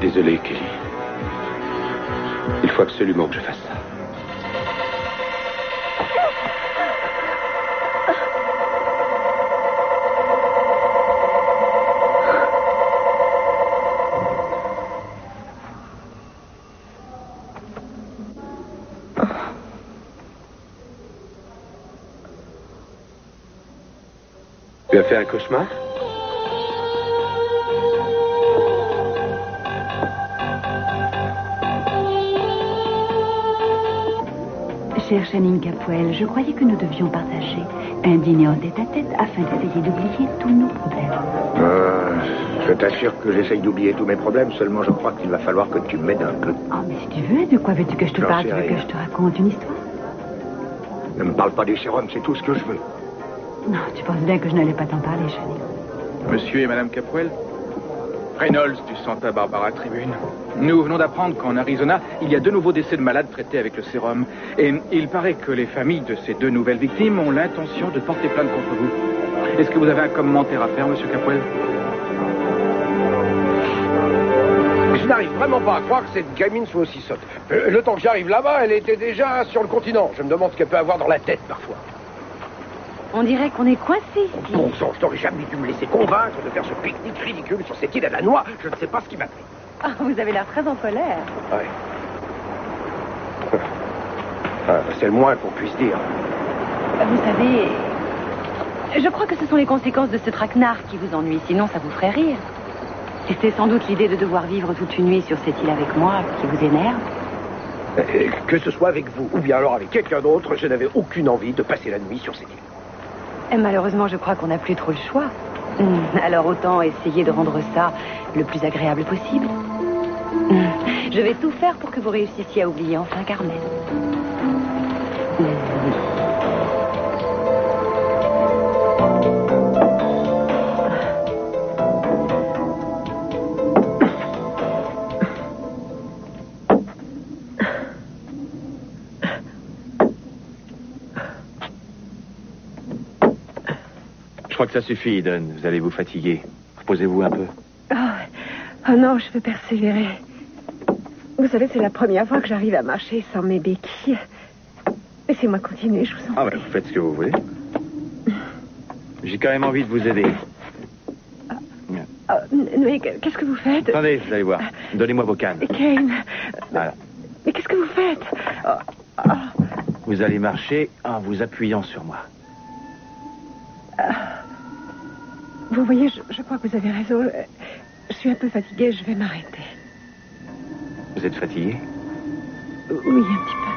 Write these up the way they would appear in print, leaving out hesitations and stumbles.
Désolé, Kelly. Il faut absolument que je fasse ça. Tu as fait un cauchemar? Chère Channing Capwell, je croyais que nous devions partager un dîner en tête-à-tête afin d'essayer d'oublier tous nos problèmes. Je t'assure que j'essaye d'oublier tous mes problèmes, seulement je crois qu'il va falloir que tu m'aides un peu. Oh, mais si tu veux, de quoi veux-tu que je te parle? Tu veux que je te raconte une histoire? Ne me parle pas des sérums, c'est tout ce que je veux. Non, tu penses bien que je n'allais pas t'en parler, Channing. Monsieur et Madame Capwell, Reynolds du Santa Barbara Tribune. Nous venons d'apprendre qu'en Arizona, il y a 2 nouveaux décès de malades traités avec le sérum. Et il paraît que les familles de ces 2 nouvelles victimes ont l'intention de porter plainte contre vous. Est-ce que vous avez un commentaire à faire, Monsieur Capwell? Je n'arrive vraiment pas à croire que cette gamine soit aussi sotte. Le temps que j'arrive là-bas, elle était déjà sur le continent. Je me demande ce qu'elle peut avoir dans la tête, parfois. On dirait qu'on est coincé ici. Bon sang, je t'aurais jamais dû me laisser convaincre de faire ce pique-nique ridicule sur cette île à la noix. Je ne sais pas ce qui m'a pris. Ah, vous avez l'air très en colère. Ouais. C'est le moins qu'on puisse dire. Vous savez, je crois que ce sont les conséquences de ce traquenard qui vous ennuie. Sinon, ça vous ferait rire. Et c'est sans doute l'idée de devoir vivre toute une nuit sur cette île avec moi qui vous énerve. Que ce soit avec vous ou bien alors avec quelqu'un d'autre, je n'avais aucune envie de passer la nuit sur cette île. Et malheureusement, je crois qu'on n'a plus trop le choix. Alors autant essayer de rendre ça le plus agréable possible. Je vais tout faire pour que vous réussissiez à oublier enfin Carmen. Je crois que ça suffit, Eden. Vous allez vous fatiguer. Reposez-vous un peu. Oh non, je veux persévérer. Vous savez, c'est la première fois que j'arrive à marcher sans mes béquilles. Laissez-moi continuer, je vous en prie. Ah ben, vous faites ce que vous voulez. J'ai quand même envie de vous aider. Mais qu'est-ce que vous faites? Attendez, vous allez voir. Donnez-moi vos cannes. Kane. Voilà. Mais qu'est-ce que vous faites? Vous allez marcher en vous appuyant sur moi. Vous voyez, je crois que vous avez raison. Je suis un peu fatiguée, je vais m'arrêter. Vous êtes fatigué? Oui, un petit peu.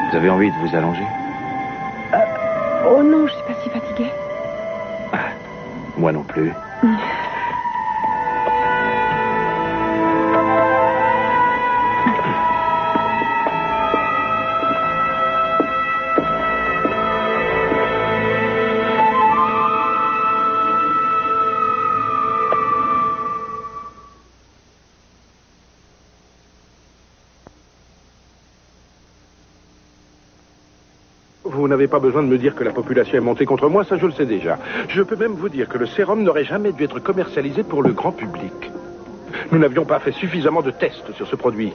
Vous avez envie de vous allonger? Oh non, je suis pas si fatiguée. Moi non plus. Vous n'avez pas besoin de me dire que la population est montée contre moi, ça je le sais déjà. Je peux même vous dire que le sérum n'aurait jamais dû être commercialisé pour le grand public. Nous n'avions pas fait suffisamment de tests sur ce produit.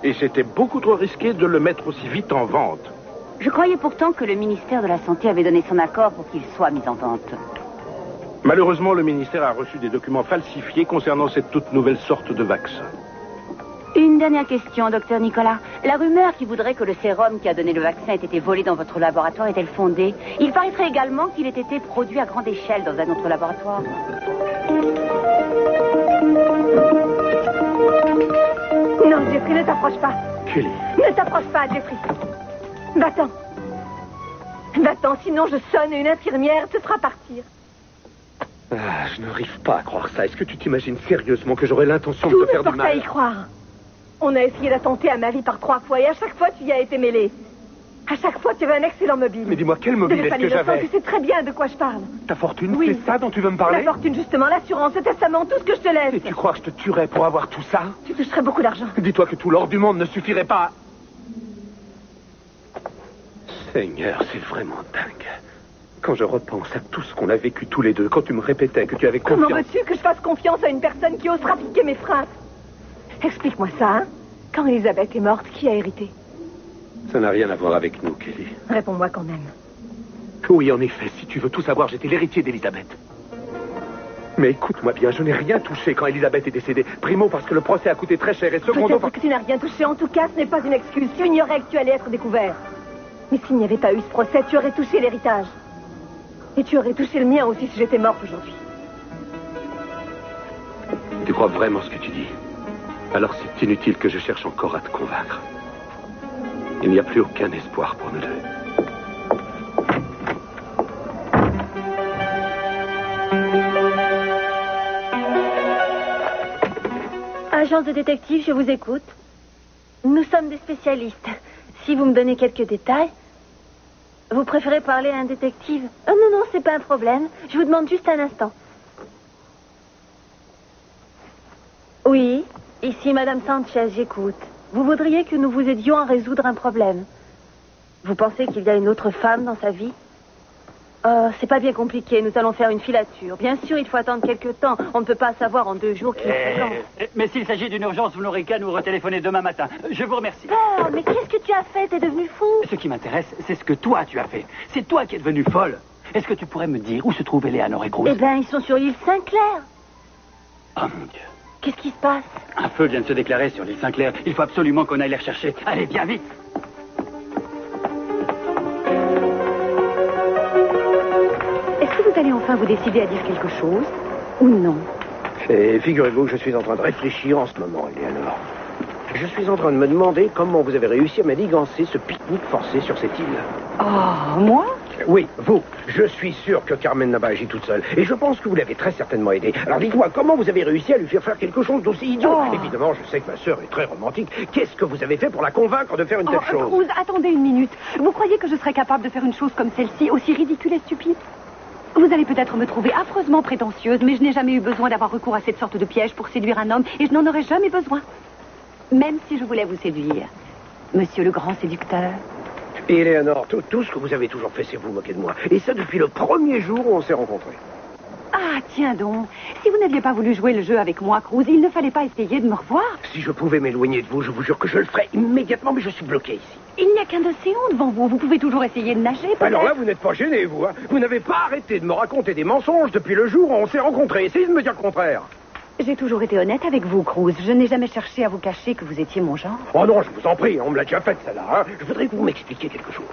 Et c'était beaucoup trop risqué de le mettre aussi vite en vente. Je croyais pourtant que le ministère de la Santé avait donné son accord pour qu'il soit mis en vente. Malheureusement, le ministère a reçu des documents falsifiés concernant cette toute nouvelle sorte de vaccin. Une dernière question, docteur Nicolas. La rumeur qui voudrait que le sérum qui a donné le vaccin ait été volé dans votre laboratoire est-elle fondée? Il paraîtrait également qu'il ait été produit à grande échelle dans un autre laboratoire. Non, Jeffrey, ne t'approche pas. Kelly. Ne t'approche pas, Jeffrey. Va-t'en. Va-t'en, sinon je sonne et une infirmière te fera partir. Je n'arrive pas à croire ça. Est-ce que tu t'imagines sérieusement que j'aurais l'intention de Tout te faire me du porte à y mal? croire. On a essayé d'attenter à ma vie par 3 fois et à chaque fois, tu y as été mêlé. À chaque fois, tu avais un excellent mobile. Mais dis-moi, quel mobile est-ce que j'avais? Tu sais très bien de quoi je parle. Ta fortune, Oui. c'est ça dont tu veux me parler? La fortune, justement, l'assurance, le testament, tout ce que je te laisse. Et tu crois que je te tuerais pour avoir tout ça? Tu toucherais beaucoup d'argent. Dis-toi que tout l'or du monde ne suffirait pas. Seigneur, c'est vraiment dingue. Quand je repense à tout ce qu'on a vécu tous les deux, quand tu me répétais que tu avais confiance... Comment veux-tu que je fasse confiance à une personne qui osera piquer mes phrases? Explique-moi ça, hein? Quand Elisabeth est morte, qui a hérité? Ça n'a rien à voir avec nous, Kelly. Réponds-moi quand même. Oui, en effet, si tu veux tout savoir, j'étais l'héritier d'Elisabeth. Mais écoute-moi bien, je n'ai rien touché quand Elisabeth est décédée. Primo, parce que le procès a coûté très cher, et secondo... Peut-être que tu n'as rien touché. En tout cas, ce n'est pas une excuse. Tu ignorais que tu allais être découvert. Mais s'il n'y avait pas eu ce procès, tu aurais touché l'héritage. Et tu aurais touché le mien aussi si j'étais morte aujourd'hui. Tu crois vraiment ce que tu dis? Alors c'est inutile que je cherche encore à te convaincre. Il n'y a plus aucun espoir pour nous deux. Agence de détective, je vous écoute. Nous sommes des spécialistes. Si vous me donnez quelques détails... Vous préférez parler à un détective? Oh non, non, c'est pas un problème. Je vous demande juste un instant. Oui, ici Madame Sanchez, j'écoute. Vous voudriez que nous vous aidions à résoudre un problème. Vous pensez qu'il y a une autre femme dans sa vie? C'est pas bien compliqué, nous allons faire une filature. Bien sûr, il faut attendre quelques temps. On ne peut pas savoir en 2 jours qui est présent. Mais s'il s'agit d'une urgence, vous n'aurez qu'à nous retéléphoner demain matin. Je vous remercie. Oh, mais qu'est-ce que tu as fait? T'es devenu fou? Ce qui m'intéresse, c'est ce que toi tu as fait. C'est toi qui es devenue folle. Est-ce que tu pourrais me dire où se trouvent Eleanor et Cruz? Eh bien, ils sont sur l'île Saint-Clair. Oh mon Dieu. Qu'est-ce qui se passe? Un feu vient de se déclarer sur l'île Saint-Clair. Il faut absolument qu'on aille les rechercher. Allez, viens vite. Vous allez enfin vous décider à dire quelque chose ou non? Et figurez-vous que je suis en train de réfléchir en ce moment, Eleanor. Je suis en train de me demander comment vous avez réussi à manigancer ce pique-nique forcé sur cette île. Oh, moi? Oui, vous. Je suis sûr que Carmen n'a pas agi toute seule. Et je pense que vous l'avez très certainement aidée. Alors dites-moi, comment vous avez réussi à lui faire quelque chose d'aussi idiot? Évidemment, je sais que ma sœur est très romantique. Qu'est-ce que vous avez fait pour la convaincre de faire une telle chose? Cruz, attendez une minute. Vous croyez que je serais capable de faire une chose comme celle-ci, aussi ridicule et stupide? Vous allez peut-être me trouver affreusement prétentieuse, mais je n'ai jamais eu besoin d'avoir recours à cette sorte de piège pour séduire un homme, et je n'en aurais jamais besoin. Même si je voulais vous séduire, monsieur le grand séducteur. Et Eleanor, tout ce que vous avez toujours fait, c'est vous moquer de moi. Et ça depuis le premier jour où on s'est rencontrés. Ah, tiens donc. Si vous n'aviez pas voulu jouer le jeu avec moi, Cruz, il ne fallait pas essayer de me revoir. Si je pouvais m'éloigner de vous, je vous jure que je le ferais immédiatement, mais je suis bloqué ici. Il n'y a qu'un océan devant vous. Vous pouvez toujours essayer de nager, peut-être. Alors là, vous n'êtes pas gêné, vous, hein? Vous n'avez pas arrêté de me raconter des mensonges depuis le jour où on s'est rencontrés. Essayez de me dire le contraire. J'ai toujours été honnête avec vous, Cruz. Je n'ai jamais cherché à vous cacher que vous étiez mon genre. Oh non, je vous en prie, on me l'a déjà faite, celle-là, hein? Je voudrais que vous m'expliquiez quelque chose.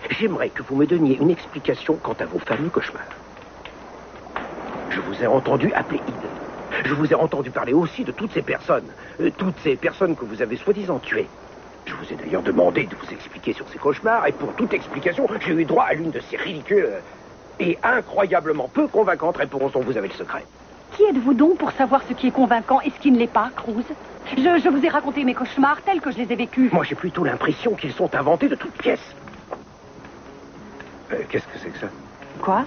J'aimerais que vous me donniez une explication quant à vos fameux cauchemars. Je vous ai entendu appeler Eden. Je vous ai entendu parler aussi de toutes ces personnes que vous avez soi-disant tuées. Je vous ai d'ailleurs demandé de vous expliquer sur ces cauchemars, et pour toute explication, j'ai eu droit à l'une de ces ridicules et incroyablement peu convaincantes réponses dont vous avez le secret. Qui êtes-vous donc pour savoir ce qui est convaincant et ce qui ne l'est pas, Cruz? Je vous ai raconté mes cauchemars tels que je les ai vécus. Moi, j'ai plutôt l'impression qu'ils sont inventés de toutes pièces. Qu'est-ce que c'est que ça? Quoi?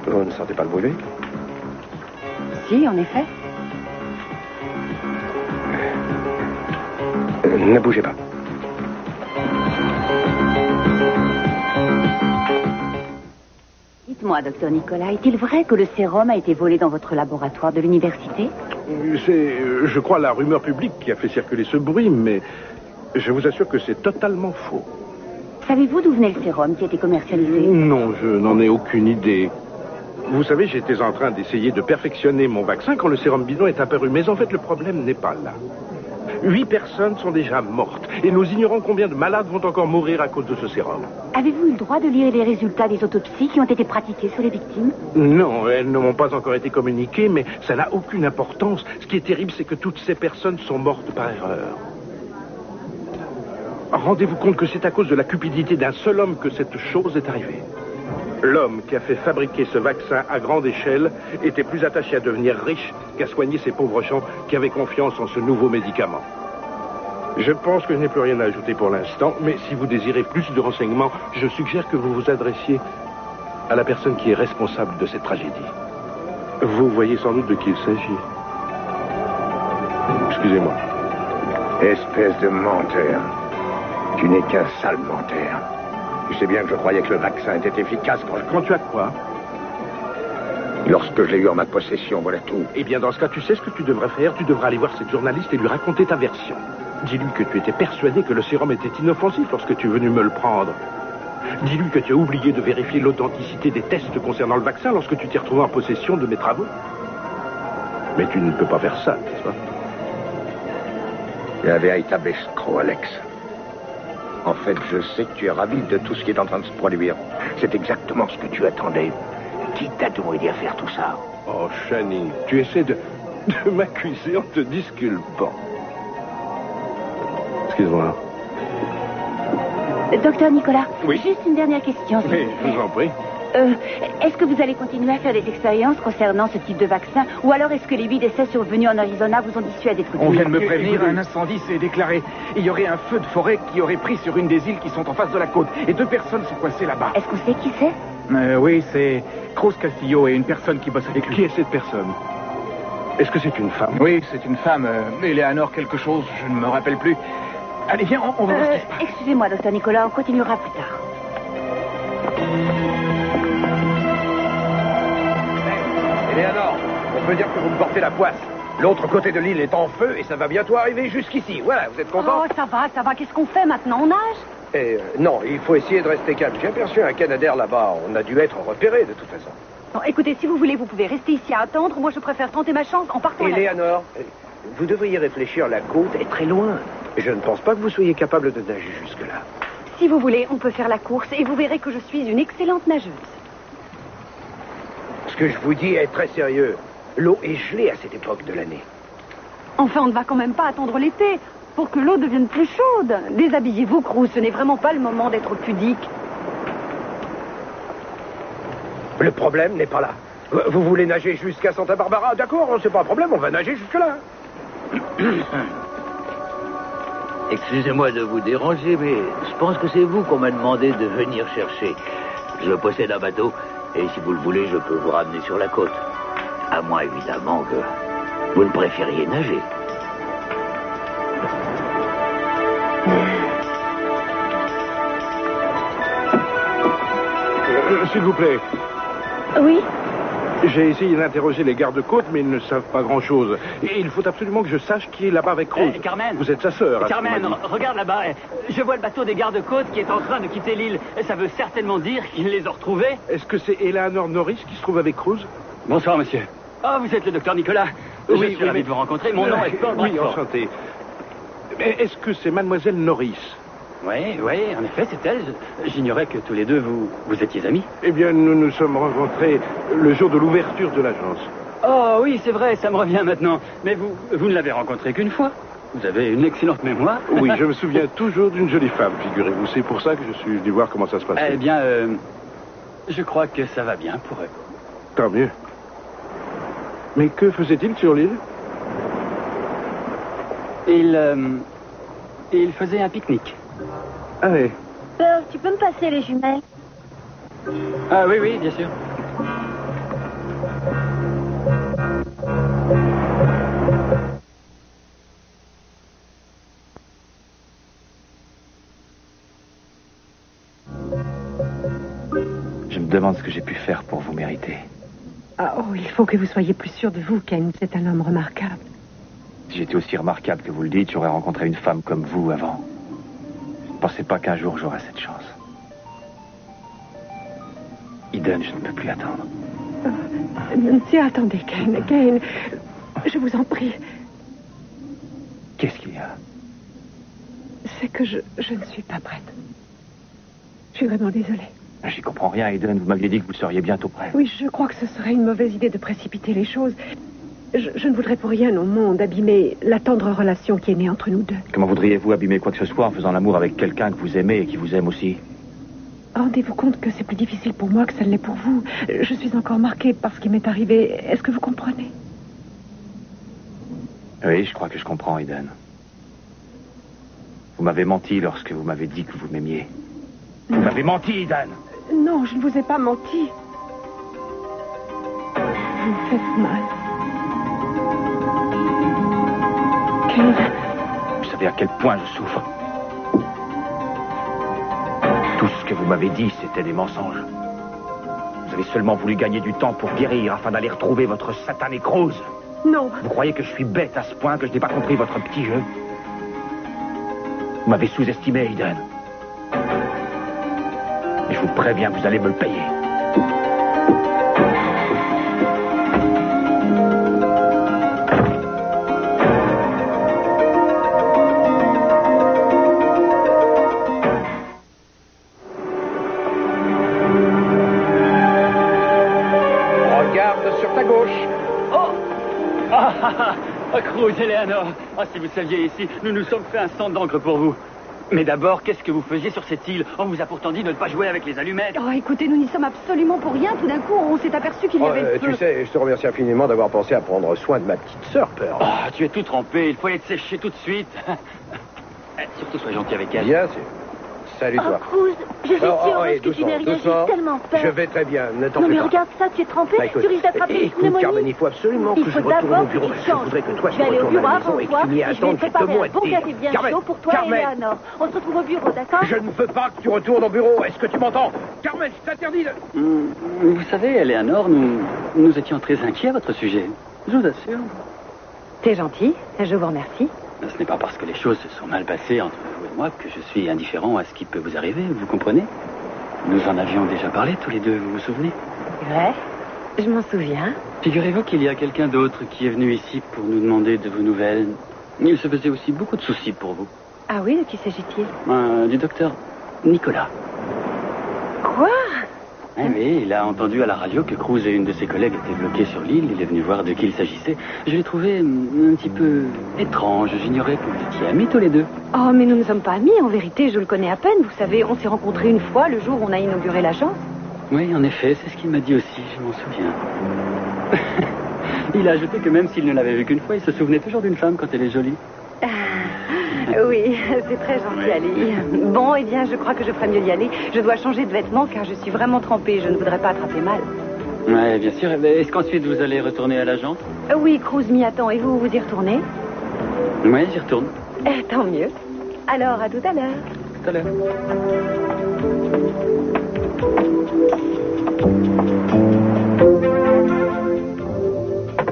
Vous ne sentez pas le brûler? Si, en effet. Ne bougez pas. Dites-moi, docteur Nicolas, est-il vrai que le sérum a été volé dans votre laboratoire de l'université? C'est, je crois, la rumeur publique qui a fait circuler ce bruit, mais je vous assure que c'est totalement faux. Savez-vous d'où venait le sérum qui a été commercialisé? Non, je n'en ai aucune idée. Vous savez, j'étais en train d'essayer de perfectionner mon vaccin quand le sérum bidon est apparu. Mais en fait, le problème n'est pas là. 8 personnes sont déjà mortes. Et nous ignorons combien de malades vont encore mourir à cause de ce sérum. Avez-vous eu le droit de lire les résultats des autopsies qui ont été pratiquées sur les victimes? Non, elles ne m'ont pas encore été communiquées, mais ça n'a aucune importance. Ce qui est terrible, c'est que toutes ces personnes sont mortes par erreur. Rendez-vous compte que c'est à cause de la cupidité d'un seul homme que cette chose est arrivée. L'homme qui a fait fabriquer ce vaccin à grande échelle était plus attaché à devenir riche qu'à soigner ces pauvres gens qui avaient confiance en ce nouveau médicament. Je pense que je n'ai plus rien à ajouter pour l'instant, mais si vous désirez plus de renseignements, je suggère que vous vous adressiez à la personne qui est responsable de cette tragédie. Vous voyez sans doute de qui il s'agit. Excusez-moi. Espèce de menteur. Tu n'es qu'un sale menteur. Tu sais bien que je croyais que le vaccin était efficace Quand tu as quoi? Lorsque je l'ai eu en ma possession, voilà tout. Eh bien, dans ce cas, tu sais ce que tu devrais faire? Tu devrais aller voir cette journaliste et lui raconter ta version. Dis-lui que tu étais persuadé que le sérum était inoffensif lorsque tu es venu me le prendre. Dis-lui que tu as oublié de vérifier l'authenticité des tests concernant le vaccin lorsque tu t'es retrouvé en possession de mes travaux. Mais tu ne peux pas faire ça, n'est-ce pas? Tu es un véritable escroc, Alex. En fait, je sais que tu es ravi de tout ce qui est en train de se produire. C'est exactement ce que tu attendais. Qui t'a demandé à faire tout ça? Oh, Channing, tu essaies de m'accuser en te disculpant. Excuse-moi. Docteur Nicolas, Oui. Juste une dernière question. s'il Oui, vous je plaît. vous en prie. Est-ce que vous allez continuer à faire des expériences concernant ce type de vaccin? Ou alors est-ce que les 8 décès survenus en Arizona vous ont dissuadé de On vient de me Écoutez, prévenir, un incendie s'est déclaré. Il y aurait un feu de forêt qui aurait pris sur une des îles qui sont en face de la côte. Et 2 personnes sont coincées là-bas. Est-ce qu'on sait qui c'est? Oui, c'est Cruz Castillo et une personne qui bosse avec lui. Qui est cette personne? Est-ce que c'est une femme? Oui, c'est une femme, Eleanor quelque chose, je ne me rappelle plus. Allez, viens, on va voir ce qui se passe. Excusez-moi, docteur Nicolas, on continuera plus tard. Eleanor, on peut dire que vous me portez la poisse. L'autre côté de l'île est en feu et ça va bientôt arriver jusqu'ici. Voilà, vous êtes content? Oh, ça va. Qu'est-ce qu'on fait maintenant? On nage? Non, il faut essayer de rester calme. J'ai aperçu un Canadair là-bas. On a dû être repéré de toute façon. Bon, écoutez, si vous voulez, vous pouvez rester ici à attendre. Moi, je préfère tenter ma chance en partant. Eleanor, vous devriez réfléchir. La côte est très loin. Je ne pense pas que vous soyez capable de nager jusque-là. Si vous voulez, on peut faire la course et vous verrez que je suis une excellente nageuse. Ce que je vous dis est très sérieux. L'eau est gelée à cette époque de l'année. Enfin, on ne va quand même pas attendre l'été pour que l'eau devienne plus chaude. Déshabillez-vous, Cruz. Ce n'est vraiment pas le moment d'être pudique. Le problème n'est pas là. Vous voulez nager jusqu'à Santa Barbara? D'accord, c'est pas un problème, on va nager jusque-là. Excusez-moi de vous déranger, mais je pense que c'est vous qu'on m'a demandé de venir chercher. Je possède un bateau, et si vous le voulez, je peux vous ramener sur la côte. À moins, évidemment, que vous ne préfériez nager. S'il vous plaît. Oui? J'ai essayé d'interroger les gardes-côtes, mais ils ne savent pas grand-chose. Et il faut absolument que je sache qui est là-bas avec Cruz. Carmen. Vous êtes sa sœur. Carmen, regarde là-bas. Je vois le bateau des gardes-côtes qui est en train de quitter l'île. Ça veut certainement dire qu'ils les ont retrouvés. Est-ce que c'est Eleanor Norris qui se trouve avec Cruz? Bonsoir, monsieur. Ah, vous êtes le docteur Nicolas. Je suis ravi de vous rencontrer. Mon nom est Paul Oui, Bradford. enchanté. Mais est-ce que c'est mademoiselle Norris? Oui, en effet, c'est elle. J'ignorais que tous les deux, vous étiez amis. Eh bien, nous nous sommes rencontrés le jour de l'ouverture de l'agence. Oh oui, c'est vrai, ça me revient maintenant. Mais vous ne l'avez rencontrée qu'une fois. Vous avez une excellente mémoire. Oui, je me souviens toujours d'une jolie femme, figurez-vous. C'est pour ça que je suis venu voir comment ça se passait. Eh bien, je crois que ça va bien pour eux. Tant mieux. Mais que faisait-il sur l'île? Il faisait un pique-nique. Ah oui. Pearl, tu peux me passer les jumelles? Ah oui, bien sûr. Je me demande ce que j'ai pu faire pour vous mériter. Ah, oh, il faut que vous soyez plus sûr de vous, Ken. C'est un homme remarquable. Si j'étais aussi remarquable que vous le dites, j'aurais rencontré une femme comme vous avant. Ne pensez pas qu'un jour j'aurai cette chance. Eden, je ne peux plus attendre. Tiens, attendez, Ken, je vous en prie. Qu'est-ce qu'il y a? C'est que je ne suis pas prête. Je suis vraiment désolée. J'y comprends rien, Eden. Vous m'aviez dit que vous seriez bientôt prêt. Oui, je crois que ce serait une mauvaise idée de précipiter les choses. Je ne voudrais pour rien au monde abîmer la tendre relation qui est née entre nous deux. Comment voudriez-vous abîmer quoi que ce soit en faisant l'amour avec quelqu'un que vous aimez et qui vous aime aussi? Rendez-vous compte que c'est plus difficile pour moi que ça l'est pour vous. Je suis encore marquée par ce qui m'est arrivé. Est-ce que vous comprenez? Oui, je crois que je comprends, Eden. Vous m'avez menti lorsque vous m'avez dit que vous m'aimiez. Vous m'avez menti, Eden. Non, je ne vous ai pas menti. Vous me faites mal. Ken. Vous savez à quel point je souffre. Tout ce que vous m'avez dit, c'était des mensonges. Vous avez seulement voulu gagner du temps pour guérir afin d'aller retrouver votre satanée Cruz. Non. Vous croyez que je suis bête à ce point que je n'ai pas compris votre petit jeu? Vous m'avez sous-estimé, Eden. Et je vous préviens, vous allez me le payer. Regarde sur ta gauche. Cruz, Eleanor. Si vous saviez ici, nous nous sommes fait un stand d'encre pour vous. Mais d'abord, qu'est-ce que vous faisiez sur cette île? On vous a pourtant dit de ne pas jouer avec les allumettes. Oh, écoutez, nous n'y sommes absolument pour rien. Tout d'un coup, on s'est aperçu qu'il y avait le feu. Tu sais, je te remercie infiniment d'avoir pensé à prendre soin de ma petite sœur, Pearl. Tu es tout trempé, il faut aller te sécher tout de suite. Surtout, sois gentil avec elle. Bien sûr. Salut, toi. Cruz, je suis si heureuse que tu n'aies rien. J'ai tellement peur. Je vais très bien, ne t'en Non, fais mais pas. regarde ça, tu es trempé, tu risques d'attraper une Écoute, pneumonie. Carmen, il faut absolument que je retourne au bureau. Je voudrais que toi, tu retournes à la maison et que tu m'y attendes justement un bon café bien chaud pour toi et Eleanor. On se retrouve au bureau, d'accord? Je ne veux pas que tu retournes au bureau. Est-ce que tu m'entends? Carmen, je t'interdis de... Vous savez, Eleanor, nous étions très inquiets à votre sujet. Je vous assure. T'es gentil, je vous remercie. Ce n'est pas parce que les choses se sont mal passées entre vous et moi que je suis indifférent à ce qui peut vous arriver, vous comprenez? Nous en avions déjà parlé tous les deux, vous vous souvenez? C'est vrai, je m'en souviens. Figurez-vous qu'il y a quelqu'un d'autre qui est venu ici pour nous demander de vos nouvelles. Il se faisait aussi beaucoup de soucis pour vous. Ah oui, de qui s'agit-il? Du docteur Nicolas. Quoi? Oui, il a entendu à la radio que Cruz et une de ses collègues étaient bloqués sur l'île. Il est venu voir de qui il s'agissait. Je l'ai trouvé un petit peu étrange. J'ignorais que vous étiez amis tous les deux. Oh, mais nous ne sommes pas amis. En vérité, je le connais à peine. Vous savez, on s'est rencontrés une fois le jour où on a inauguré l'agence. Oui, en effet, c'est ce qu'il m'a dit aussi. Je m'en souviens. Il a ajouté que même s'il ne l'avait vue qu'une fois, il se souvenait toujours d'une femme quand elle est jolie. Oui, c'est très gentil, Ali. Bon, eh bien, je crois que je ferais mieux d'y aller. Je dois changer de vêtements car je suis vraiment trempée. Je ne voudrais pas attraper mal. Oui, bien sûr. Est-ce qu'ensuite vous allez retourner à l'agence? Oui, Cruz m'y attend. Et vous y retournez? Oui, j'y retourne. Tant mieux. Alors, à tout à l'heure. Tout à l'heure.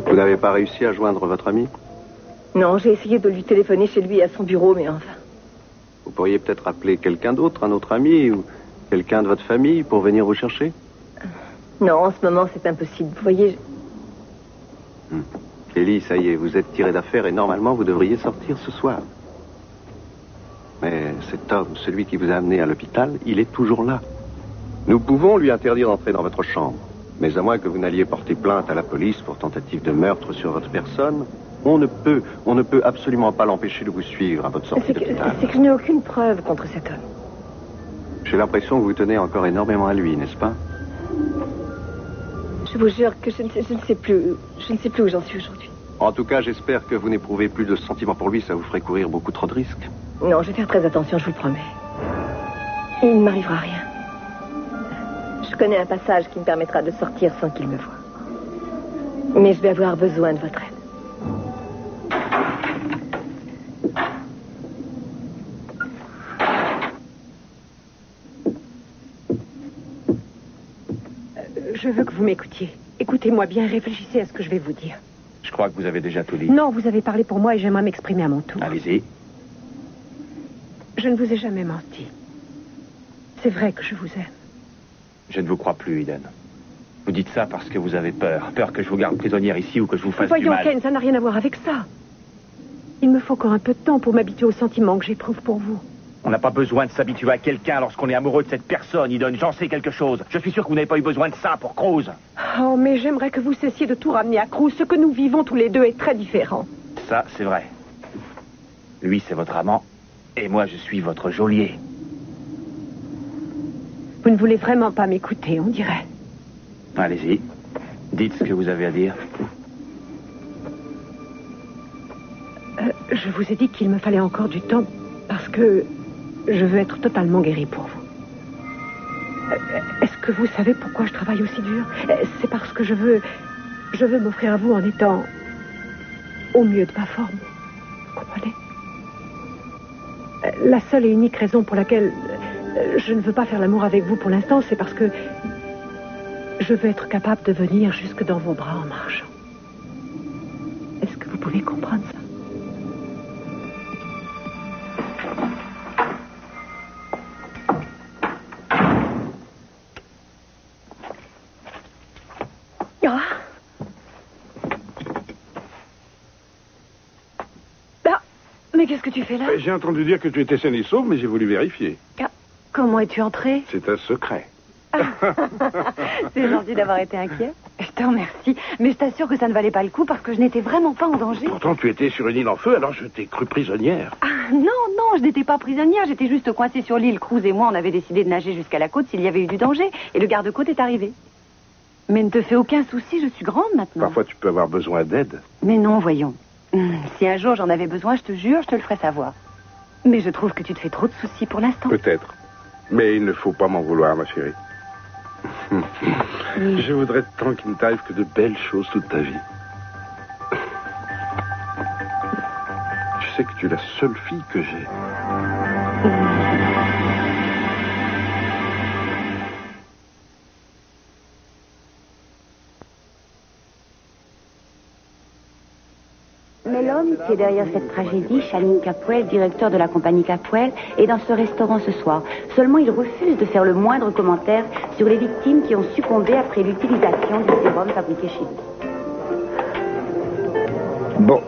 Vous n'avez pas réussi à joindre votre ami? Non, j'ai essayé de lui téléphoner chez lui à son bureau, mais enfin... Vous pourriez peut-être appeler quelqu'un d'autre, un autre ami, ou quelqu'un de votre famille pour venir vous chercher? Non, en ce moment, c'est impossible. Vous voyez... Kelly, ça y est, vous êtes tiré d'affaire et normalement, vous devriez sortir ce soir. Mais cet homme, celui qui vous a amené à l'hôpital, il est toujours là. Nous pouvons lui interdire d'entrer dans votre chambre. Mais à moins que vous n'alliez porter plainte à la police pour tentative de meurtre sur votre personne... On ne peut absolument pas l'empêcher de vous suivre à votre sortie d'hôpital. C'est que je n'ai aucune preuve contre cet homme. J'ai l'impression que vous tenez encore énormément à lui, n'est-ce pas? Je vous jure que je ne sais plus où j'en suis aujourd'hui. En tout cas, j'espère que vous n'éprouvez plus de sentiments pour lui, ça vous ferait courir beaucoup trop de risques. Non, je vais faire très attention, je vous le promets. Il ne m'arrivera rien. Je connais un passage qui me permettra de sortir sans qu'il me voie. Mais je vais avoir besoin de votre aide. Je veux que vous m'écoutiez. Écoutez-moi bien, réfléchissez à ce que je vais vous dire. Je crois que vous avez déjà tout dit. Non, vous avez parlé pour moi et j'aimerais m'exprimer à mon tour. Allez-y. Je ne vous ai jamais menti. C'est vrai que je vous aime. Je ne vous crois plus, Eden. Vous dites ça parce que vous avez peur. Peur que je vous garde prisonnière ici ou que je vous fasse du mal. Voyons, Ken, ça n'a rien à voir avec ça. Il me faut encore un peu de temps pour m'habituer aux sentiments que j'éprouve pour vous. On n'a pas besoin de s'habituer à quelqu'un lorsqu'on est amoureux de cette personne, Eden. J'en sais quelque chose. Je suis sûr que vous n'avez pas eu besoin de ça pour Cruz. Oh, mais j'aimerais que vous cessiez de tout ramener à Cruz. Ce que nous vivons tous les deux est très différent. Ça, c'est vrai. Lui, c'est votre amant. Et moi, je suis votre geôlier. Vous ne voulez vraiment pas m'écouter, on dirait. Allez-y. Dites ce que vous avez à dire. Je vous ai dit qu'il me fallait encore du temps parce que je veux être totalement guérie pour vous. Est-ce que vous savez pourquoi je travaille aussi dur? C'est parce que je veux m'offrir à vous en étant au mieux de ma forme. Vous comprenez? La seule et unique raison pour laquelle je ne veux pas faire l'amour avec vous pour l'instant, c'est parce que je veux être capable de venir jusque dans vos bras en marchant. Est-ce que vous pouvez comprendre ça? Mais qu'est-ce que tu fais là? J'ai entendu dire que tu étais saine et sauve, mais j'ai voulu vérifier. Comment es-tu entré? C'est un secret. C'est gentil d'avoir été inquiet. Je te remercie. Mais je t'assure que ça ne valait pas le coup parce que je n'étais vraiment pas en danger. Pourtant, tu étais sur une île en feu, alors je t'ai cru prisonnière. Non, je n'étais pas prisonnière. J'étais juste coincée sur l'île. Cruz et moi, on avait décidé de nager jusqu'à la côte s'il y avait eu du danger. Et le garde-côte est arrivé. Mais ne te fais aucun souci, je suis grande maintenant. Parfois, tu peux avoir besoin d'aide. Mais non, voyons. Si un jour j'en avais besoin, je te jure, je te le ferai savoir. Mais je trouve que tu te fais trop de soucis pour l'instant. Peut-être. Mais il ne faut pas m'en vouloir, ma chérie. Je voudrais tant qu'il ne t'arrive que de belles choses toute ta vie. Je sais que tu es la seule fille que j'ai. Mais l'homme qui est derrière cette tragédie, Shalim Capwell, directeur de la compagnie Capwell, est dans ce restaurant ce soir. Seulement, il refuse de faire le moindre commentaire sur les victimes qui ont succombé après l'utilisation du sérum fabriqué chez lui. Bon,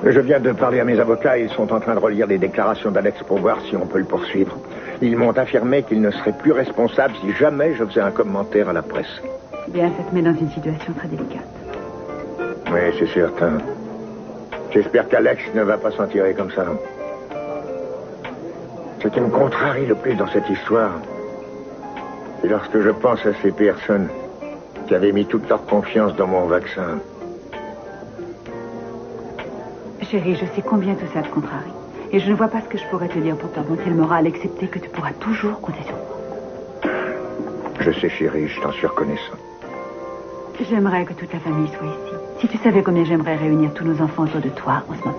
je viens de parler à mes avocats. Ils sont en train de relire les déclarations d'Alex pour voir si on peut le poursuivre. Ils m'ont affirmé qu'il ne serait plus responsable si jamais je faisais un commentaire à la presse. Bien, ça te met dans une situation très délicate. Oui, c'est certain. J'espère qu'Alex ne va pas s'en tirer comme ça. Ce qui me contrarie le plus dans cette histoire, c'est lorsque je pense à ces personnes qui avaient mis toute leur confiance dans mon vaccin. Chérie, je sais combien tout ça te contrarie. Et je ne vois pas ce que je pourrais te dire pour te remonter le moral, excepté que tu pourras toujours compter sur moi. Je sais, chérie, je t'en suis reconnaissant. J'aimerais que toute la famille soit ici. Si tu savais combien j'aimerais réunir tous nos enfants autour de toi en ce moment.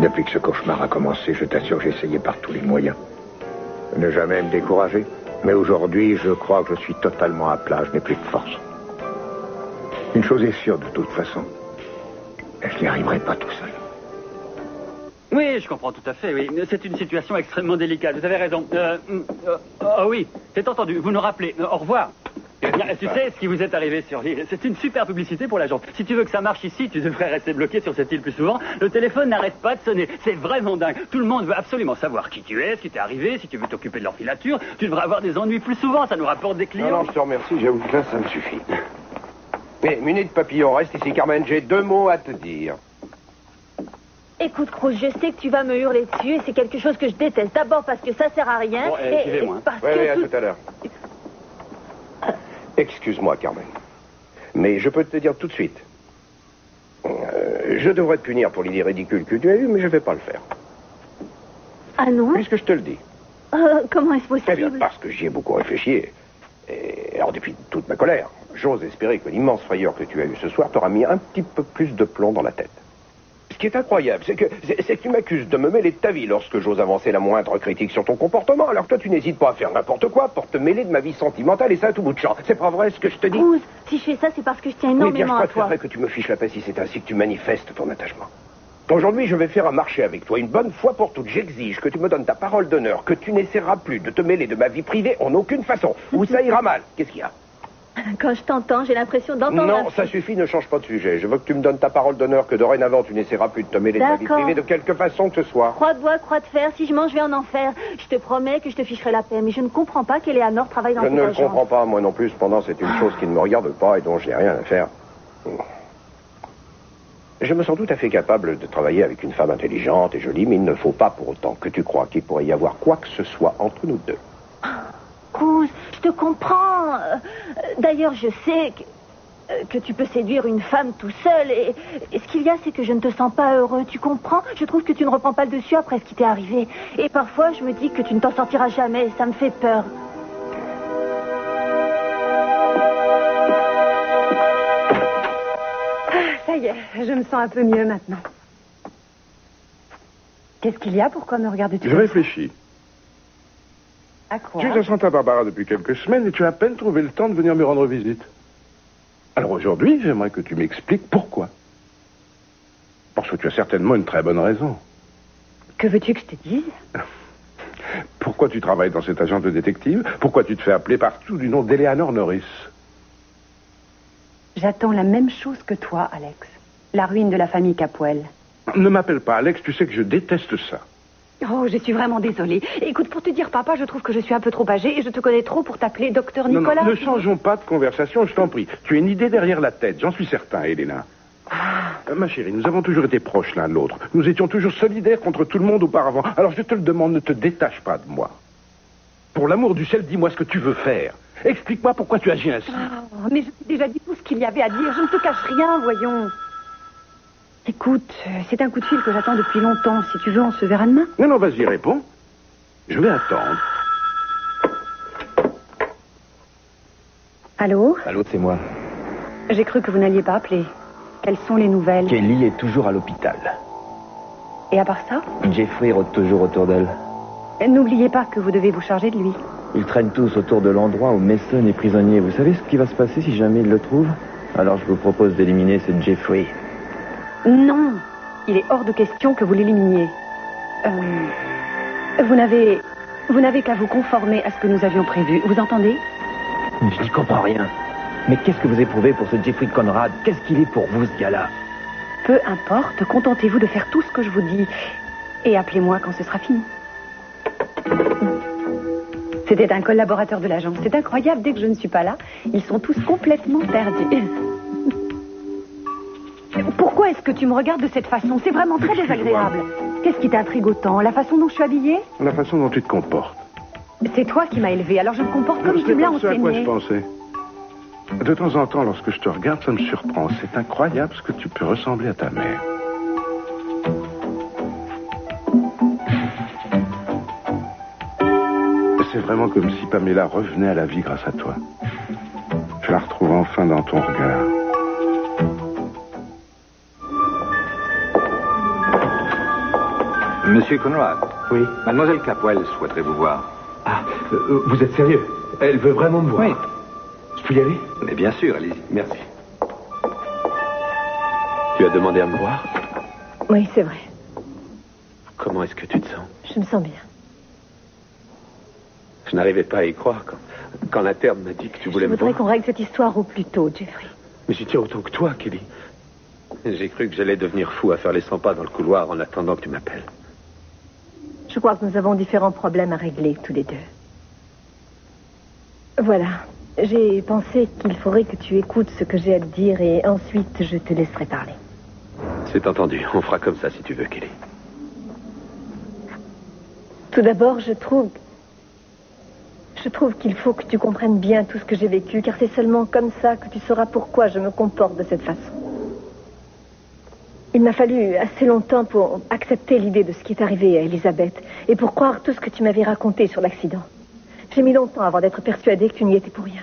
Depuis que ce cauchemar a commencé, je t'assure, j'ai essayé par tous les moyens. Ne jamais me décourager. Mais aujourd'hui, je crois que je suis totalement à plat. Je n'ai plus de force. Une chose est sûre de toute façon. Je n'y arriverai pas tout seul. Oui, je comprends tout à fait, oui. C'est une situation extrêmement délicate. Vous avez raison. Oui, c'est entendu. Vous nous rappelez. Au revoir. Tu sais ce qui vous est arrivé sur l'île. C'est une super publicité pour l'agence. Si tu veux que ça marche ici, tu devrais rester bloqué sur cette île plus souvent. Le téléphone n'arrête pas de sonner. C'est vraiment dingue. Tout le monde veut absolument savoir qui tu es, ce qui t'est arrivé, si tu veux t'occuper de leur filature. Tu devrais avoir des ennuis plus souvent. Ça nous rapporte des clients. Non, je te remercie. J'avoue que là, ça me suffit. Mais, Minute Papillon, reste ici, Carmen. J'ai 2 mots à te dire. Écoute, Cruz, je sais que tu vas me hurler dessus et c'est quelque chose que je déteste. D'abord parce que ça sert à rien. Bon, suivez-moi. Oui, à tout à l'heure. Excuse-moi, Carmen. Mais je peux te dire tout de suite. Je devrais te punir pour l'idée ridicule que tu as eue, mais je ne vais pas le faire. Ah non? Puisque je te le dis. Comment est-ce possible? Eh bien, parce que j'y ai beaucoup réfléchi. Et alors, depuis toute ma colère, j'ose espérer que l'immense frayeur que tu as eue ce soir t'aura mis un petit peu plus de plomb dans la tête. Ce qui est incroyable, c'est que tu m'accuses de me mêler de ta vie lorsque j'ose avancer la moindre critique sur ton comportement, alors que toi, tu n'hésites pas à faire n'importe quoi pour te mêler de ma vie sentimentale, et ça à tout bout de champ. C'est pas vrai ce que je te dis? Cruz, si je fais ça, c'est parce que je tiens Oui, bien, énormément je à toi. préférerais que tu me fiches la paix si c'est ainsi que tu manifestes ton attachement. Aujourd'hui, je vais faire un marché avec toi, une bonne fois pour toutes. J'exige que tu me donnes ta parole d'honneur, que tu n'essaieras plus de te mêler de ma vie privée en aucune façon, ou ça ira mal. Qu'est-ce qu'il y a? Quand je t'entends, j'ai l'impression d'entendre... Non, ça suffit, ne change pas de sujet. Je veux que tu me donnes ta parole d'honneur que dorénavant tu n'essaieras plus de te mêler de ma vie privée de quelque façon que ce soit. Croix de bois, croix de fer, si je mange, je vais en enfer. Je te promets que je te ficherai la paix, mais je ne comprends pas qu'Eleanor travaille dans Je cette ne le agence. comprends pas, moi non plus. Cependant, c'est une chose qui ne me regarde pas et dont je n'ai rien à faire. Je me sens tout à fait capable de travailler avec une femme intelligente et jolie, mais il ne faut pas pour autant que tu crois qu'il pourrait y avoir quoi que ce soit entre nous deux. m'excuse. Je te comprends. D'ailleurs, je sais que tu peux séduire une femme tout seul. Et ce qu'il y a, c'est que je ne te sens pas heureux. Tu comprends? Je trouve que tu ne reprends pas le dessus après ce qui t'est arrivé. Et parfois, je me dis que tu ne t'en sortiras jamais. Ça me fait peur. Ça y est, je me sens un peu mieux maintenant. Qu'est-ce qu'il y a? Pourquoi me regardes-tu? Je réfléchis. À quoi? Tu es à Santa Barbara depuis quelques semaines et tu as à peine trouvé le temps de venir me rendre visite. Alors aujourd'hui, j'aimerais que tu m'expliques pourquoi. Parce que tu as certainement une très bonne raison. Que veux-tu que je te dise? Pourquoi tu travailles dans cette agence de détective? Pourquoi tu te fais appeler partout du nom d'Eleanor Norris? J'attends la même chose que toi, Alex. La ruine de la famille Capwell. Ne m'appelle pas Alex, tu sais que je déteste ça. Oh, je suis vraiment désolée. Écoute, pour te dire, papa, je trouve que je suis un peu trop âgée et je te connais trop pour t'appeler docteur Nicolas. Non, ne changeons pas de conversation, je t'en prie. Tu as une idée derrière la tête, j'en suis certain, Elena. Ma chérie, nous avons toujours été proches l'un de l'autre. Nous étions toujours solidaires contre tout le monde auparavant. Alors je te le demande, ne te détache pas de moi. Pour l'amour du ciel, dis-moi ce que tu veux faire. Explique-moi pourquoi tu agis ainsi. Oh, mais je t'ai déjà dit tout ce qu'il y avait à dire. Je ne te cache rien, voyons. Écoute, c'est un coup de fil que j'attends depuis longtemps. Si tu veux, on se verra demain. Non, vas-y, réponds. Je vais attendre. Allô? Allô, c'est moi. J'ai cru que vous n'alliez pas appeler. Quelles sont les nouvelles? Kelly est toujours à l'hôpital. Et à part ça? Jeffrey rôde toujours autour d'elle. N'oubliez pas que vous devez vous charger de lui. Ils traînent tous autour de l'endroit où Mason est prisonnier. Vous savez ce qui va se passer si jamais ils le trouvent? Alors je vous propose d'éliminer ce Jeffrey. Non, il est hors de question que vous l'éliminiez. Vous n'avez qu'à vous conformer à ce que nous avions prévu. Vous entendez? Je n'y comprends rien. Mais qu'est-ce que vous éprouvez pour ce Jeffrey Conrad? Qu'est-ce qu'il est pour vous, ce gars-là? Peu importe, contentez-vous de faire tout ce que je vous dis. Et appelez-moi quand ce sera fini. C'était un collaborateur de l'agence. C'est incroyable, dès que je ne suis pas là, ils sont tous complètement perdus. Pourquoi est-ce que tu me regardes de cette façon? C'est vraiment très désagréable. Qu'est-ce qui t'intrigue autant? La façon dont je suis habillée? La façon dont tu te comportes. C'est toi qui m'as élevée, alors je me comporte comme tu me l'as enseigné. C'est à quoi je pensais. De temps en temps, lorsque je te regarde, ça me surprend. C'est incroyable ce que tu peux ressembler à ta mère. C'est vraiment comme si Pamela revenait à la vie grâce à toi. Je la retrouve enfin dans ton regard. Monsieur Conrad. Oui. Mademoiselle Capwell souhaiterait vous voir. Ah, vous êtes sérieux? Elle veut vraiment me voir? Oui. Je peux y aller? Mais bien sûr, allez-y. Merci. Tu as demandé à me voir? Oui, c'est vrai. Comment est-ce que tu te sens? Je me sens bien. Je n'arrivais pas à y croire quand l'interne m'a dit que tu voulais me voir. Je voudrais qu'on règle cette histoire au plus tôt, Jeffrey. Mais j'y tiens autant que toi, Kelly. J'ai cru que j'allais devenir fou à faire les 100 pas dans le couloir en attendant que tu m'appelles. Je crois que nous avons différents problèmes à régler, tous les deux. Voilà. J'ai pensé qu'il faudrait que tu écoutes ce que j'ai à te dire et ensuite je te laisserai parler. C'est entendu. On fera comme ça si tu veux, Kelly. Tout d'abord, je trouve qu'il faut que tu comprennes bien tout ce que j'ai vécu, car c'est seulement comme ça que tu sauras pourquoi je me comporte de cette façon. Il m'a fallu assez longtemps pour accepter l'idée de ce qui est arrivé à Elisabeth et pour croire tout ce que tu m'avais raconté sur l'accident. J'ai mis longtemps avant d'être persuadée que tu n'y étais pour rien.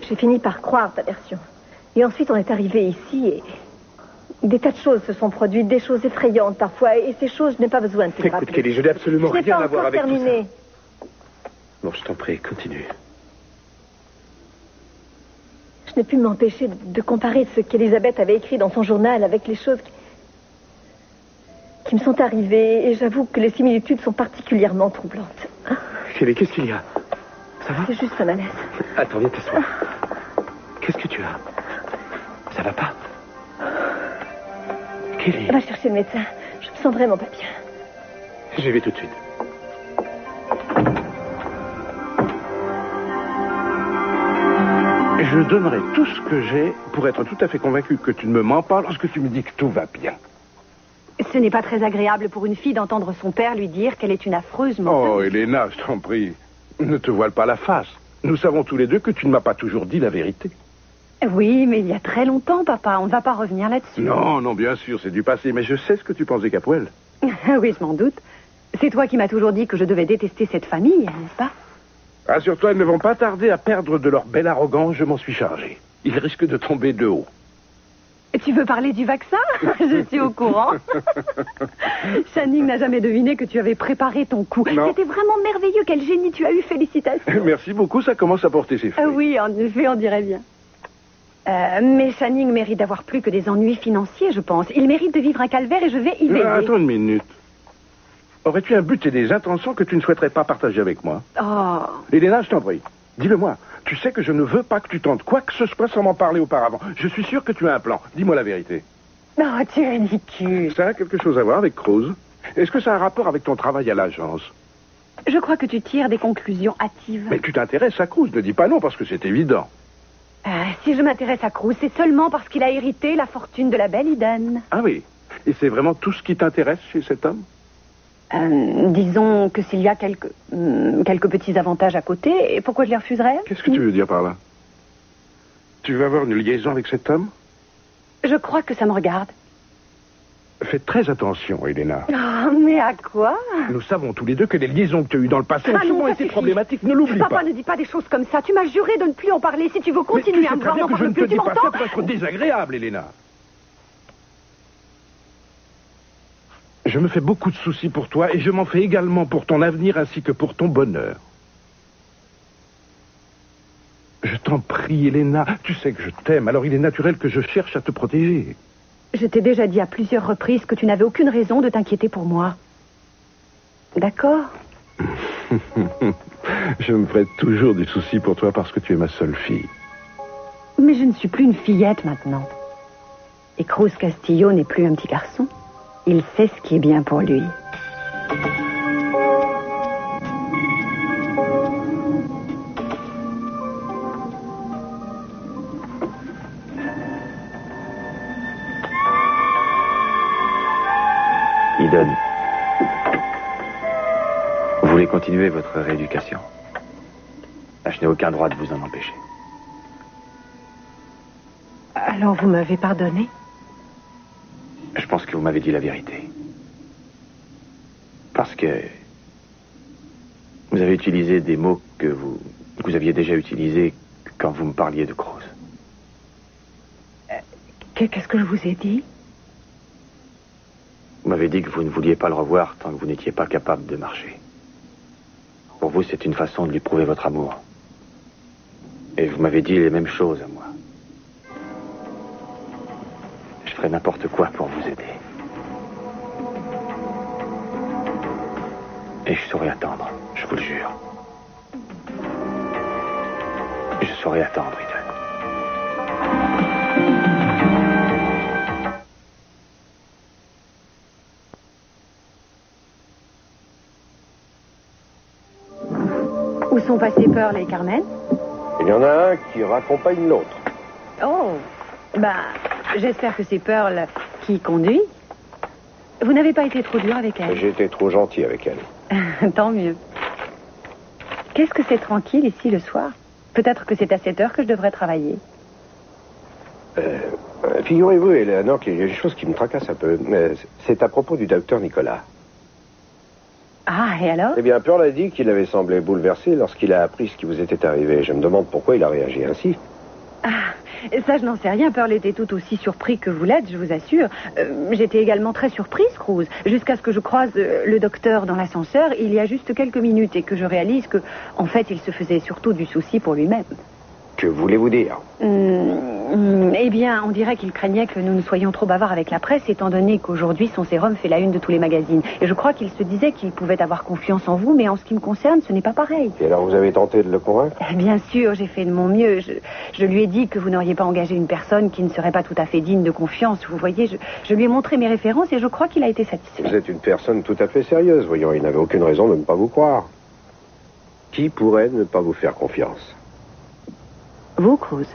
J'ai fini par croire ta version. Et ensuite, on est arrivé ici et des tas de choses se sont produites, des choses effrayantes parfois, et ces choses, je n'ai pas besoin de te les rappeler. Écoute, Kelly, je n'ai absolument rien à voir avec tout ça. Je n'ai pas encore terminé. Bon, je t'en prie, continue. Je n'ai pu m'empêcher de comparer ce qu'Elisabeth avait écrit dans son journal avec les choses qui me sont arrivées, et j'avoue que les similitudes sont particulièrement troublantes. Kelly, qu'est-ce qu'il y a? Ça va? C'est juste un malaise. Attends, viens t'asseoir. Qu'est-ce que tu as? Ça va pas? Kelly. Va chercher le médecin. Je me sens vraiment pas bien. J'y vais tout de suite. Je donnerai tout ce que j'ai pour être tout à fait convaincu que tu ne me mens pas lorsque tu me dis que tout va bien. Ce n'est pas très agréable pour une fille d'entendre son père lui dire qu'elle est une affreuse menteuse. Oh, Elena, je t'en prie. Ne te voile pas la face. Nous savons tous les deux que tu ne m'as pas toujours dit la vérité. Oui, mais il y a très longtemps, papa. On ne va pas revenir là-dessus. Non, non, bien sûr, c'est du passé, mais je sais ce que tu penses des Capwell. Oui, je m'en doute. C'est toi qui m'as toujours dit que je devais détester cette famille, n'est-ce pas? Rassure-toi, ils ne vont pas tarder à perdre de leur belle arrogance, je m'en suis chargé. Ils risquent de tomber de haut. Tu veux parler du vaccin? Je suis au courant. Channing n'a jamais deviné que tu avais préparé ton coup. C'était vraiment merveilleux. Quel génie tu as eu. Félicitations. Merci beaucoup, ça commence à porter ses fruits. Oui, en effet, on dirait bien. Mais Channing mérite d'avoir plus que des ennuis financiers, je pense. Il mérite de vivre un calvaire et je vais y veiller. Attends une minute. Aurais-tu un but et des intentions que tu ne souhaiterais pas partager avec moi? Oh. Elena, je t'en prie. Dis-le-moi. Tu sais que je ne veux pas que tu tentes quoi que ce soit sans m'en parler auparavant. Je suis sûr que tu as un plan. Dis-moi la vérité. Non, tu es ridicule. Ça a quelque chose à voir avec Cruz? Est-ce que ça a un rapport avec ton travail à l'agence? Je crois que tu tires des conclusions hâtives. Mais tu t'intéresses à Cruz. Ne dis pas non parce que c'est évident. Si je m'intéresse à Cruz, c'est seulement parce qu'il a hérité la fortune de la belle Eden. Ah oui. Et c'est vraiment tout ce qui t'intéresse chez cet homme? Disons que s'il y a quelques petits avantages à côté, et pourquoi je les refuserais? Qu'est-ce que tu veux dire par là? Tu veux avoir une liaison avec cet homme? Je crois que ça me regarde. Fais très attention, Elena. Oh, mais à quoi? Nous savons tous les deux que les liaisons que tu as eues dans le passé ont souvent été problématiques. Ne l'oublie pas. Papa, ne dis pas des choses comme ça. Tu m'as juré de ne plus en parler. Si tu veux continuer à me voir, n'en parle plus. Tu m'entends? Je ne te dis pas ça pour être désagréable, Elena. Je me fais beaucoup de soucis pour toi et je m'en fais également pour ton avenir ainsi que pour ton bonheur. Je t'en prie, Elena. Tu sais que je t'aime, alors il est naturel que je cherche à te protéger. Je t'ai déjà dit à plusieurs reprises que tu n'avais aucune raison de t'inquiéter pour moi. D'accord? Je me ferai toujours des soucis pour toi parce que tu es ma seule fille. Mais je ne suis plus une fillette maintenant. Et Cruz Castillo n'est plus un petit garçon. Il sait ce qui est bien pour lui. Eden, vous voulez continuer votre rééducation? Je n'ai aucun droit de vous en empêcher. Alors vous m'avez pardonné? Je pense que vous m'avez dit la vérité. Parce que vous avez utilisé des mots que vous aviez déjà utilisés quand vous me parliez de Cruz. Qu'est-ce que je vous ai dit? Vous m'avez dit que vous ne vouliez pas le revoir tant que vous n'étiez pas capable de marcher. Pour vous, c'est une façon de lui prouver votre amour. Et vous m'avez dit les mêmes choses à moi. Je ferai n'importe quoi pour vous aider. Et je saurai attendre, je vous le jure. Je saurai attendre, Eden. Où sont passés Pearl et Carmen? Il y en a un qui raccompagne l'autre. Oh, j'espère que c'est Pearl qui conduit. Vous n'avez pas été trop dur avec elle? J'ai été trop gentil avec elle. Tant mieux. Qu'est-ce que c'est tranquille ici le soir? Peut-être que c'est à cette heure que je devrais travailler. Figurez-vous, Eleanor, qu'il y a des choses qui me tracassent un peu. C'est à propos du docteur Nicolas. Ah, et alors? Eh bien, Pearl a dit qu'il avait semblé bouleversé lorsqu'il a appris ce qui vous était arrivé. Je me demande pourquoi il a réagi ainsi. Ah, ça, je n'en sais rien. Pearl était tout aussi surpris que vous l'êtes, je vous assure. J'étais également très surprise, Cruz, jusqu'à ce que je croise le docteur dans l'ascenseur il y a juste quelques minutes et que je réalise que, en fait, il se faisait surtout du souci pour lui-même. Que voulez-vous dire? Eh bien, on dirait qu'il craignait que nous ne soyons trop bavards avec la presse, étant donné qu'aujourd'hui, son sérum fait la une de tous les magazines. Et je crois qu'il se disait qu'il pouvait avoir confiance en vous, mais en ce qui me concerne, ce n'est pas pareil. Et alors, vous avez tenté de le convaincre? Bien sûr, j'ai fait de mon mieux. Je lui ai dit que vous n'auriez pas engagé une personne qui ne serait pas tout à fait digne de confiance. Vous voyez, je lui ai montré mes références et je crois qu'il a été satisfait. Vous êtes une personne tout à fait sérieuse, voyons. Il n'avait aucune raison de ne pas vous croire. Qui pourrait ne pas vous faire confiance? Vous, Cruz?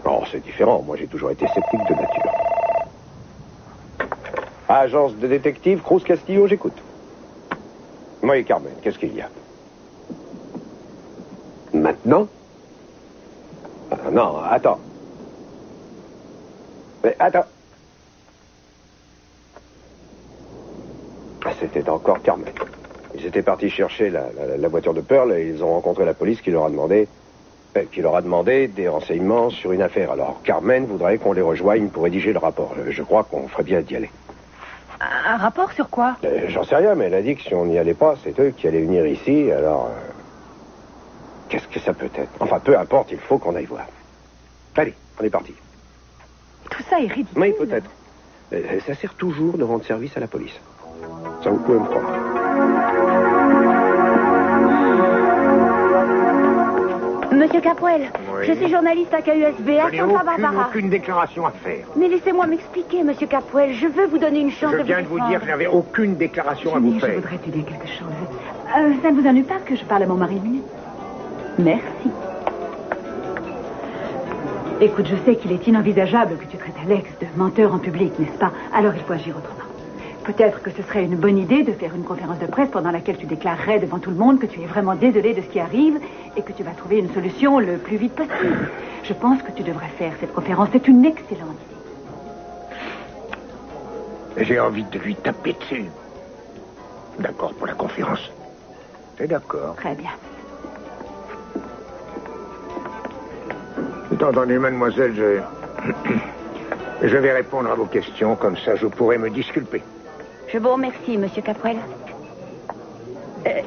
Oh, c'est différent. Moi, j'ai toujours été sceptique de nature. Agence de détective, Cruz Castillo, j'écoute. Moi et Carmen, qu'est-ce qu'il y a? Non? Non, attends. Mais attends. C'était encore Carmen. Ils étaient partis chercher la voiture de Pearl et ils ont rencontré la police qui leur a demandé des renseignements sur une affaire. Alors Carmen voudrait qu'on les rejoigne pour rédiger le rapport. Je crois qu'on ferait bien d'y aller. Un rapport sur quoi? J'en sais rien, mais elle a dit que si on n'y allait pas, c'est eux qui allaient venir ici, alors... qu'est-ce que ça peut être? Enfin, peu importe, il faut qu'on aille voir. Allez, on est parti. Tout ça est ridicule. Oui, peut-être. Ça sert toujours de rendre service à la police. Ça, vous pouvez me croire. Monsieur Capoel, Oui. je suis journaliste à KUSB à Je n'ai Santa Barbara. aucune déclaration à faire. Mais laissez-moi m'expliquer, monsieur Capoel. Je veux vous donner une chance Je de viens de vous défendre. dire que je n'avais aucune déclaration à vous Je faire. voudrais te dire quelque chose. Ça ne vous ennuie pas que je parle à mon mari une minute? Merci. Écoute, je sais qu'il est inenvisageable que tu traites Alex de menteur en public, n'est-ce pas? Alors il faut agir autrement. Peut-être que ce serait une bonne idée de faire une conférence de presse pendant laquelle tu déclarerais devant tout le monde que tu es vraiment désolé de ce qui arrive et que tu vas trouver une solution le plus vite possible. Je pense que tu devrais faire cette conférence. C'est une excellente idée. J'ai envie de lui taper dessus. D'accord pour la conférence. C'est d'accord. Très bien. Entendu, mademoiselle, je vais répondre à vos questions, comme ça je pourrai me disculper. Je vous remercie, monsieur Capoel.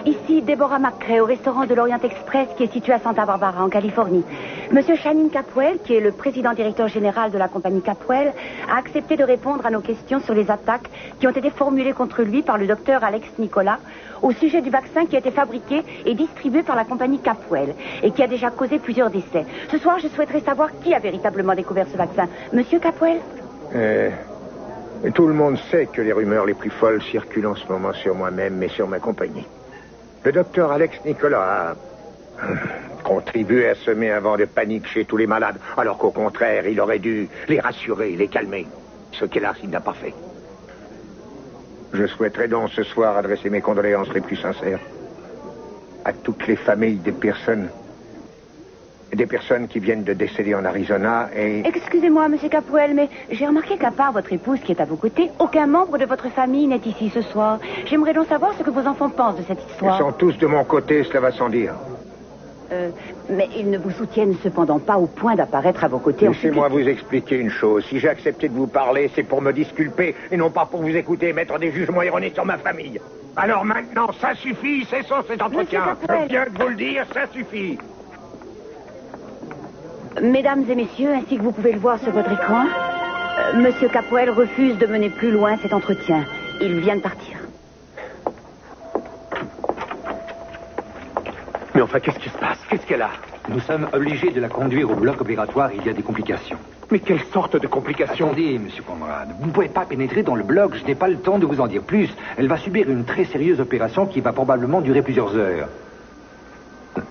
Ici, Deborah McCrae, au restaurant de l'Orient Express, qui est situé à Santa Barbara, en Californie. Monsieur Channing Capoel, qui est le président-directeur général de la compagnie Capoel, a accepté de répondre à nos questions sur les attaques qui ont été formulées contre lui par le docteur Alex Nicolas au sujet du vaccin qui a été fabriqué et distribué par la compagnie Capoel et qui a déjà causé plusieurs décès. Ce soir, je souhaiterais savoir qui a véritablement découvert ce vaccin. Monsieur Capoel? Tout le monde sait que les rumeurs les plus folles circulent en ce moment sur moi-même et sur ma compagnie. Le docteur Alex Nicolas a contribué à semer un vent de panique chez tous les malades, alors qu'au contraire, il aurait dû les rassurer, les calmer. Ce qu'hélas, il n'a pas fait. Je souhaiterais donc ce soir adresser mes condoléances les plus sincères à toutes les familles des personnes qui viennent de décéder en Arizona et... Excusez-moi, monsieur Capoel, mais j'ai remarqué qu'à part votre épouse qui est à vos côtés, aucun membre de votre famille n'est ici ce soir. J'aimerais donc savoir ce que vos enfants pensent de cette histoire. Ils sont tous de mon côté, cela va sans dire. Mais ils ne vous soutiennent cependant pas au point d'apparaître à vos côtés. Laissez-moi vous expliquer une chose. Si j'ai accepté de vous parler, c'est pour me disculper et non pas pour vous écouter et mettre des jugements erronés sur ma famille. Alors maintenant, ça suffit, cessons cet entretien. Je viens de vous le dire, ça suffit. Mesdames et messieurs, ainsi que vous pouvez le voir sur votre écran, monsieur Capoel refuse de mener plus loin cet entretien. Il vient de partir. Mais enfin, qu'est-ce qui se passe? Qu'est-ce qu'elle a? Nous sommes obligés de la conduire au bloc opératoire. Il y a des complications. Mais quelle sorte de complications? Attendez, monsieur Conrad. Vous ne pouvez pas pénétrer dans le bloc. Je n'ai pas le temps de vous en dire plus. Elle va subir une très sérieuse opération qui va probablement durer plusieurs heures.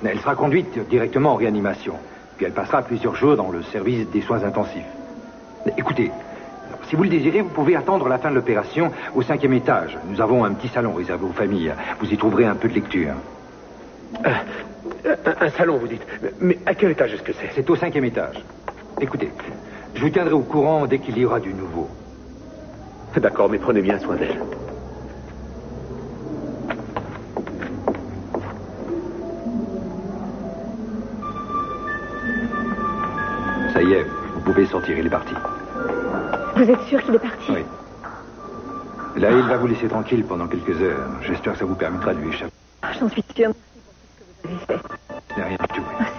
Elle sera conduite directement en réanimation. Puis elle passera plusieurs jours dans le service des soins intensifs. Écoutez, si vous le désirez, vous pouvez attendre la fin de l'opération au 5e étage. Nous avons un petit salon réservé aux familles. Vous y trouverez un peu de lecture. Un salon, vous dites. Mais à quel étage est-ce que c'est? C'est au 5e étage. Écoutez, je vous tiendrai au courant dès qu'il y aura du nouveau. D'accord, mais prenez bien soin d'elle. Ça y est, vous pouvez sortir, il est parti. Vous êtes sûr qu'il est parti? Oui. Là, il va vous laisser tranquille pendant quelques heures. J'espère que ça vous permettra de lui échapper. J'en suis sûre. Merci pour tout ce que vous avez fait. Ce n'est rien du tout. Merci.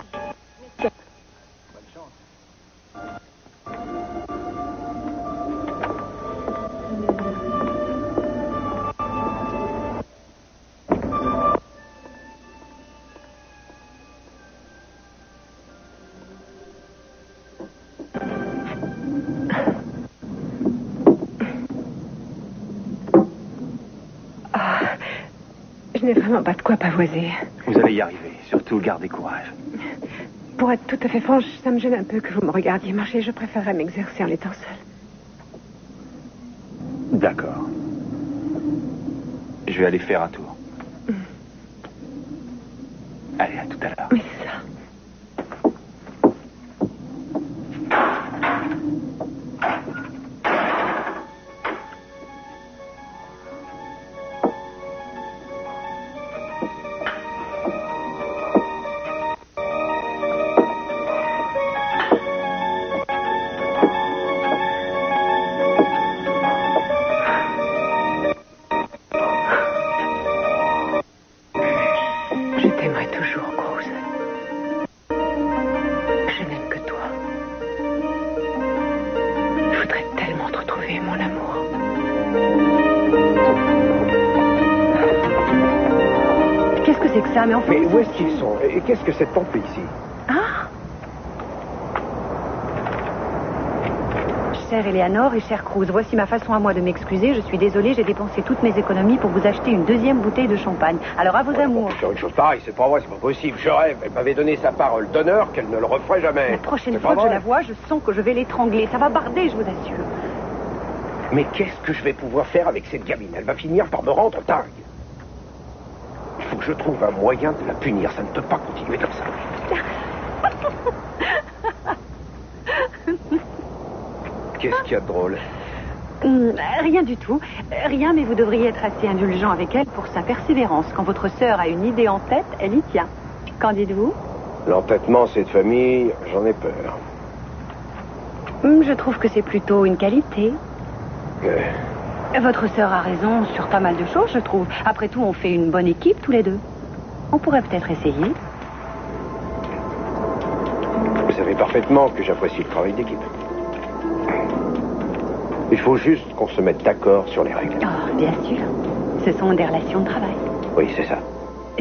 Je n'ai vraiment pas de quoi pavoiser. Vous allez y arriver. Surtout, gardez courage. Pour être tout à fait franche, ça me gêne un peu que vous me regardiez marcher. Je préférerais m'exercer en étant seule. D'accord. Je vais aller faire un tour. Allez, à tout à l'heure. Oui, c'est ça. que c'est que ça? Mais enfin... Mais où est-ce qu'ils sont? Et qu'est-ce que cette pompe ici? Ah! Chère Eleanor et chère Cruz, voici ma façon à moi de m'excuser. Je suis désolée, j'ai dépensé toutes mes économies pour vous acheter une deuxième bouteille de champagne. Alors à vos amours. Faire une chose pareille, c'est pas vrai, c'est pas possible. Je rêve. Elle m'avait donné sa parole d'honneur qu'elle ne le referait jamais. La prochaine C'est fois pas que je vrai. la vois, je sens que je vais l'étrangler. Ça va barder, je vous assure. Mais qu'est-ce que je vais pouvoir faire avec cette gamine? Elle va finir par me rendre dingue. Il faut que je trouve un moyen de la punir. Ça ne peut pas continuer comme ça. Qu'est-ce qu'il y a de drôle? Rien du tout. Rien, mais vous devriez être assez indulgent avec elle pour sa persévérance. Quand votre sœur a une idée en tête, elle y tient. Qu'en dites-vous? L'entêtement, cette famille, j'en ai peur. Je trouve que c'est plutôt une qualité. Votre sœur a raison sur pas mal de choses, je trouve. Après tout, on fait une bonne équipe tous les deux. On pourrait peut-être essayer. Vous savez parfaitement que j'apprécie le travail d'équipe. Il faut juste qu'on se mette d'accord sur les règles. Oh, bien sûr. Ce sont des relations de travail. Oui, c'est ça.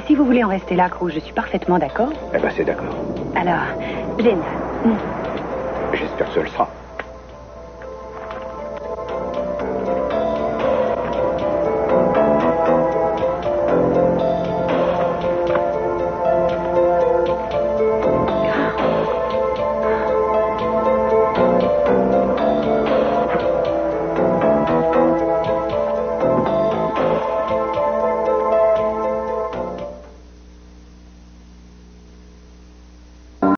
Si vous voulez en rester là, Cruz, je suis parfaitement d'accord. Eh ben, c'est d'accord. Alors, génial. J'espère que ce le sera.